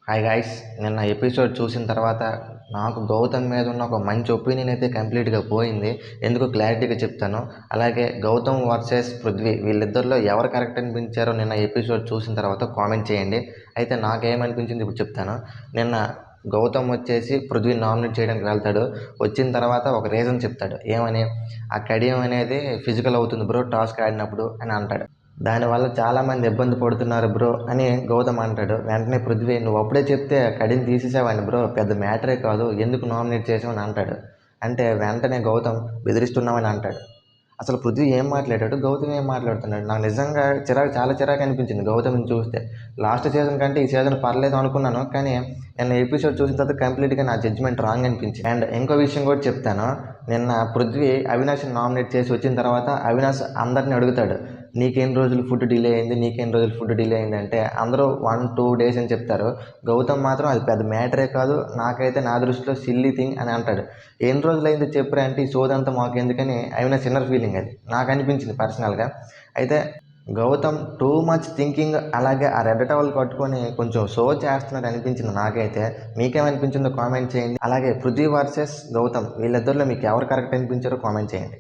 Hi guys, నిన్న episode చూసిన తర్వాత నాకు గౌతమ్ మీద ఉన్న ఒక మంచి ఒపీనియన్ అయితే కంప్లీట్గా పోయింది. ఎందుకు క్లారిటీగా చెప్తాను. అలాగే గౌతమ్ వర్సెస్ పృథ్వీ వీళ్ళిద్దరిలో ఎవరు కరెక్ట్ అనిపించారో నిన్న ఎపిసోడ్ చూసిన తర్వాత కామెంట్ చేయండి. అయితే నాకేమనిపించింది ఇప్పుడు చెప్తాను. నిన్న గౌతమ్ వచ్చేసి పృథ్వీని నామినేట్ చేయడానికి వెళ్తాడు. వచ్చిన తర్వాత ఒక రీజన్ చెప్తాడు. ఏమని, ఆ కడియం అనేది ఫిజికల్ అవుతుంది బ్రో టాస్క్ ఆడినప్పుడు అని అంటాడు. దానివల్ల చాలామంది ఇబ్బంది పడుతున్నారు బ్రో అని గౌతమ్ అంటాడు. వెంటనే పృథ్వీ, నువ్వు అప్పుడే చెప్తే కడిని తీసేసావండి బ్రో, పెద్ద మ్యాటరే కాదు, ఎందుకు నామినేట్ చేసావని అంటాడు. అంటే వెంటనే గౌతమ్ బెదిరిస్తున్నామని అంటాడు. అసలు పృథ్వీ ఏం మాట్లాడాడు, గౌతమ్ ఏం మాట్లాడుతున్నాడు? నాకు నిజంగా చాలా చిరాకు అనిపించింది గౌతమ్ని చూస్తే. లాస్ట్ సీజన్ కంటే ఈ సీజన్ పర్లేదు అనుకున్నాను, కానీ నిన్న ఎపిసోడ్ చూసిన తర్వాత కంప్లీట్గా నా జడ్జిమెంట్ రాంగ్ అనిపించింది. అండ్ ఇంకో విషయం కూడా చెప్తాను. నిన్న పృథ్వీ అవినాష్ని నామినేట్ చేసి వచ్చిన తర్వాత అవినాష్ అందరిని అడుగుతాడు, నీకేం రోజులు ఫుడ్ డిలే అయింది, నీకేం రోజులు ఫుడ్ డిలే అయింది అంటే అందరూ 1-2 డేస్ అని చెప్తారు. గౌతమ్ మాత్రం అది పెద్ద మ్యాటరే కాదు, నాకైతే నా దృష్టిలో సిల్లీ థింగ్ అని అంటాడు. ఎన్ని రోజులు అయింది చెప్పురా అంటే ఈ సోదంతా మాకు ఎందుకని అవినాష్ ఇన్నర్ ఫీలింగ్ అది నాకు అనిపించింది పర్సనల్గా. అయితే గౌతమ్ టూ మచ్ థింకింగ్, అలాగే ఆ రెడ్ టవల్ కట్టుకొని కొంచెం షో చేస్తున్నట్టు అనిపించింది నాకైతే. మీకేమనిపించిందో కామెంట్ చేయండి. అలాగే పృథ్వీ వర్సెస్ గౌతమ్ వీళ్ళిద్దరిలో మీకు ఎవరు కరెక్ట్ అనిపించారో కామెంట్ చేయండి.